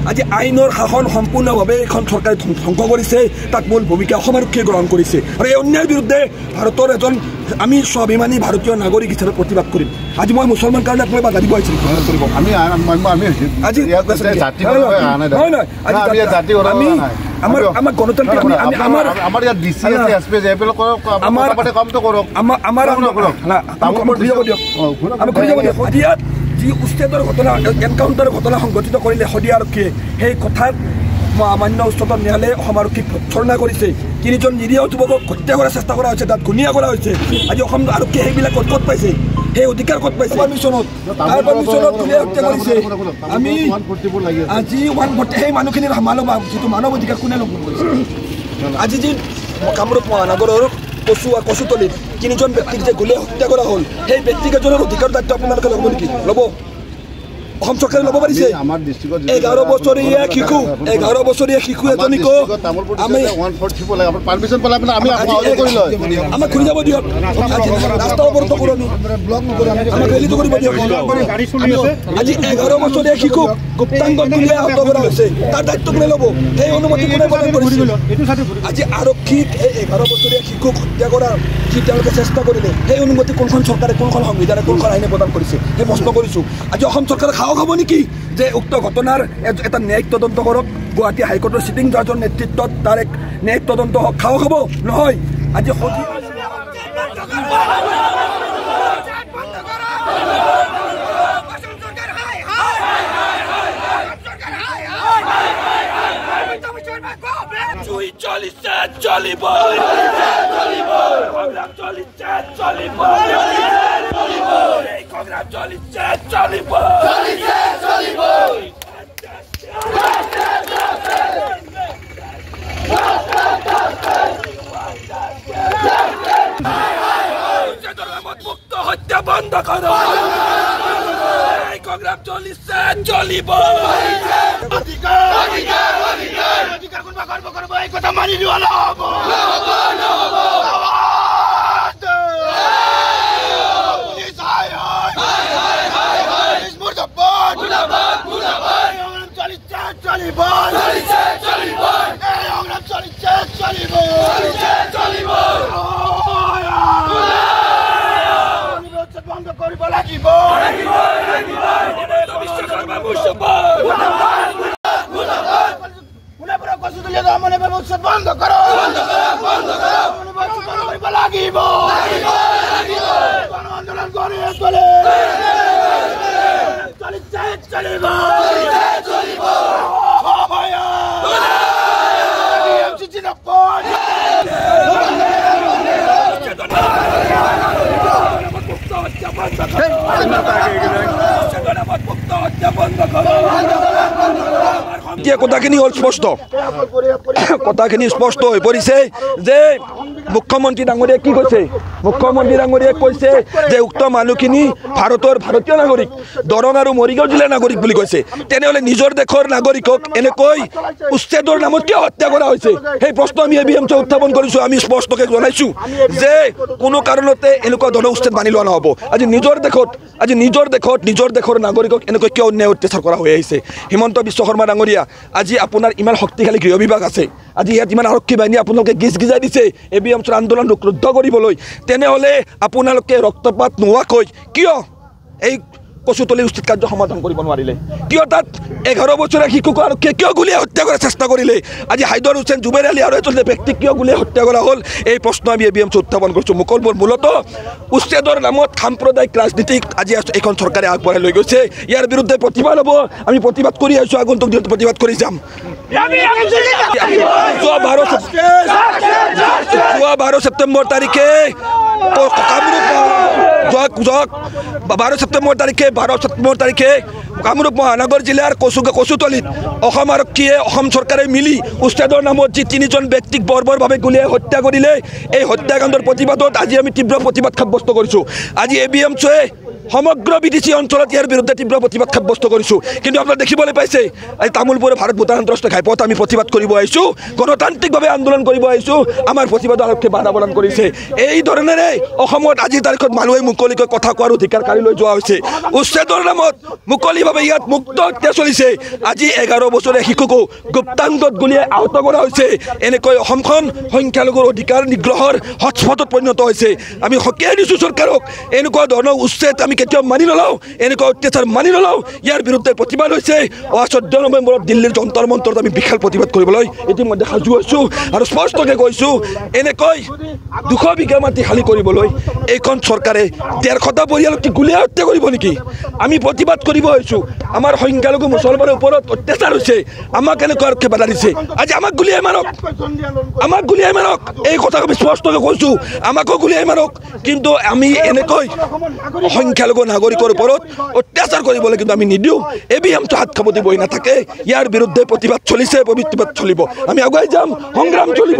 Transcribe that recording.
আজি আইনৰ শাসন সম্পূৰ্ণভাৱে এখন চৰকাৰে ধ্বংস কৰিছে, তাত মূল ভূমিকা অসম আৰক্ষীয়ে গ্ৰহণ কৰিছে আৰু এই অন্যায়ৰ বিৰুদ্ধে ভাৰতৰ এজন আমি স্বাভিমানী ভাৰতীয় নাগৰিক হিচাপে প্ৰতিবাদ কৰিম। আজি মই মুছলমান কাৰণে আপোনাক বাধা দিব আহিছিলোঁ আমাৰ গণতান্ত্ৰিক যি উচ্ছেদৰ ঘটনা এনকাউণ্টাৰৰ ঘটনা সংঘটিত কৰিলে শদিয়া আৰক্ষীয়ে সেই কথাত মান্য উচ্চতম ন্যায়ালয়ে অসম আৰক্ষীক ভৰ্ৎসনা কৰিছে। 3জন নিৰীহ যুৱকক হত্যা কৰাৰ চেষ্টা কৰা হৈছে, তাত ঘূণীয়া কৰা হৈছে। আজি অসম আৰক্ষীয়ে সেইবিলাক ক'ত পাইছে, সেই অধিকাৰ ক'ত পাইছে? পাৰ্মিশ্যনত হত্যা কৰিছে। আমি আজি 140 সেই মানুহখিনিৰ যিটো মানৱ অধিকাৰ কোনে লংঘন কৰিছে? আজি যি কামৰূপ মহানগৰৰ কচুতলিত 3জন ব্যক্তিক যে গুলীয়াই হত্যা কৰা হ'ল, সেই ব্যক্তিকেইজনৰ অধিকাৰ দায়িত্ব আপোনালোকে ল'ব নেকি? ল'ব? অসম চৰকাৰে ল'ব পাৰিছে? 11 বছৰীয়া শিশু এজনীকো আমাক ঘূৰি যাব দিয়ক, ৰাস্তা অৱৰোধ কৰোঁ আমি, আমাক ৰেলীটো কৰিব দিয়ক। আজি 11 বছৰীয়া শিশুক গুপ্তাংগত গুলীয়াই আহত কৰা হৈছে, তাৰ দায়িত্ব কোনে ল'ব? সেই অনুমতি কোনে প্ৰদান কৰিছিল? আজি আৰক্ষীক এই 11 বছৰীয়া শিশুক হত্যা কৰাৰ যি তেওঁলোকে চেষ্টা কৰিলে, সেই অনুমতি কোনখন চৰকাৰে, কোনখন সংবিধানে, কোনখন আইনে প্ৰদান কৰিছে? সেই প্ৰশ্ন কৰিছোঁ। আজি অসম চৰকাৰে সাহস হ'ব নেকি যে উক্ত ঘটনাৰ এটা ন্যায়িক তদন্ত কৰক? গুৱাহাটী হাইকোৰ্টৰ চিটিং জাজৰ নেতৃত্বত তাৰ এক ন্যায়িক তদন্ত হওক। সাহস হ'ব? নহয়। আজি হত্যা বন্ধ করো, সংগ্রাম চলিছে, চলিব। অধিকার কোনবা গর্ব করবো, এই কথা মানি লোৱা নহ'ব। বন্ধ করো, লাগিব গণ আন্দোলন গড়ে তোলে, চলিছে, চলিব, চলিব। এতিয়া কথাখিনি হ'ল স্পষ্ট, কথাখিনি স্পষ্ট হৈ পৰিছে যে মুখ্যমন্ত্ৰী ডাঙৰীয়াই কি কৈছে? মুখ্যমন্ত্ৰী ডাঙৰীয়াই কৈছে যে উক্ত মানুহখিনি ভাৰতীয় নাগৰিক, দৰং আৰু মৰিগাঁও জিলাৰ নাগৰিক বুলি কৈছে। তেনেহ'লে নিজৰ দেশৰ নাগৰিকক এনেকৈ উচ্ছেদৰ নামত কিয় হত্যা কৰা হৈছে? সেই প্ৰশ্ন আমি ABMC উত্থাপন কৰিছোঁ। আমি স্পষ্টকৈ জনাইছোঁ যে কোনো কাৰণতে এনেকুৱা ধৰণৰ উচ্ছেদ মানি লোৱা নহ'ব। আজি নিজৰ দেশৰ নাগৰিকক এনেকৈ কিয় অন্যায় অত্যাচাৰ কৰা হৈ আহিছে? হিমন্ত বিশ্ব শৰ্মা ডাঙৰীয়া, আজি আপোনাৰ ইমান শক্তিশালী গৃহ বিভাগ আছে, আজি ইয়াত ইমান আৰক্ষী বাহিনী আপোনালোকে গিজাই দিছে ABMCৰ আন্দোলন ৰুদ্ধ কৰিবলৈ। তেনেহ'লে আপোনালোকে ৰক্তপাত নোহোৱাকৈ কিয় এই কচুতলী উচিত কাৰ্য সমাধান কৰিব নোৱাৰিলে? কিয় তাত 11 বছৰীয়া শিশুক আৰক্ষীয়ে কিয় গুলীয়াই হত্যা কৰাৰ চেষ্টা কৰিলে? আজি হাইদৰ হুছেইন, জুবেৰ আলী আৰু এজন ব্যক্তিক কিয় গুলীয়াই হত্যা কৰা হ'ল? এই প্ৰশ্ন আমি ABMC উত্থাপন কৰিছোঁ। মূলতঃ উচ্ছেদৰ নামত সাম্প্ৰদায়িক ৰাজনীতিক আজি এইখন চৰকাৰে আগবঢ়াই লৈ গৈছে। ইয়াৰ বিৰুদ্ধে প্ৰতিবাদ হ'ব। আমি প্ৰতিবাদ কৰি আহিছোঁ, আগন্তুক দিনত প্ৰতিবাদ কৰি যাম। 12 ছেপ্টেম্বৰ তাৰিখে কামৰূপ মহানগৰ জিলাৰ কচুতলিত অসম আৰক্ষীয়ে, অসম চৰকাৰে মিলি উচ্ছেদৰ নামত যি 3জন ব্যক্তিক বৰ্বৰভাৱে গুলীয়াই হত্যা কৰিলে, এই হত্যাকাণ্ডৰ প্ৰতিবাদত আজি আমি তীব্ৰ প্ৰতিবাদ সাব্যস্ত কৰিছোঁ। আজি ABMCয়ে সমগ্ৰ বিটিচি অঞ্চলত ইয়াৰ বিৰুদ্ধে তীব্ৰ প্ৰতিবাদ সাব্যস্ত কৰিছোঁ কিন্তু আপোনালোকে দেখিবলৈ পাইছে এই তামোলপুৰে ভাৰত ভূটান আন্তঃৰাষ্ট্ৰীয় ঘাইপথ আমি প্ৰতিবাদ কৰিব আহিছোঁ গণতান্ত্ৰিকভাৱে আন্দোলন কৰিব আহিছোঁ আমাৰ প্ৰতিবাদৰ আৰক্ষীয়ে বাধা প্ৰদান কৰিছে এই ধৰণেৰে অসমত আজিৰ তাৰিখত মানুহে মুকলিকৈ কথা কোৱাৰ অধিকাৰ কাঢ়ি লৈ যোৱা হৈছে উচ্ছেদৰ নামত মুকলিভাৱে ইয়াত মুক্ত হত্যা চলিছে আজি 11 বছৰীয়া শিশুকো গুপ্তাংগত গুলিয়াই আহত কৰা হৈছে এনেকৈ অসমখন সংখ্যালঘুৰ অধিকাৰ নিগ্ৰহৰ হটস্পটত পৰিণত হৈছে আমি সকীয়াই দিছোঁ চৰকাৰক এনেকুৱা ধৰণৰ উচ্ছেদ আমি কেতিয়াও মানি নলওঁ এনেকুৱা অত্যাচাৰ মানি নলওঁ ইয়াৰ বিৰুদ্ধে প্ৰতিবাদ হৈছে 14 নৱেম্বৰত দিল্লীৰ যন্তৰ মন্তৰত আমি বিশাল প্ৰতিবাদ কৰিবলৈ ইতিমধ্যে সাজু হৈছোঁ আৰু স্পষ্টকৈ কৈছোঁ এনেকৈ 200 বিঘা মাটি খালী কৰিবলৈ এইখন চৰকাৰে 150টা পৰিয়ালক কি গুলিয়াই হত্যা কৰিব নেকি আমি প্ৰতিবাদ কৰিব আহিছোঁ আমাৰ সংখ্যালঘু মুছলমানৰ ওপৰত অত্যাচাৰ হৈছে আমাক এনেকুৱা আৰক্ষীয়ে বাধা দিছে আজি আমাক গুলিয়াই মাৰক এই কথা আমি স্পষ্টকৈ কৈছোঁ আমাকো গুলিয়াই মাৰক কিন্তু আমি এনেকৈ সংখ্যালঘু নাগৰিকৰ ওপৰত অত্যাচাৰ কৰিবলৈ কিন্তু আমি নিদিওঁ এবিএমটো হাত খাপতি বহি নাথাকে ইয়াৰ বিৰুদ্ধে প্ৰতিবাদ চলিছে প্ৰতিবাদ চলিব আমি আগুৱাই যাম সংগ্ৰাম চলিব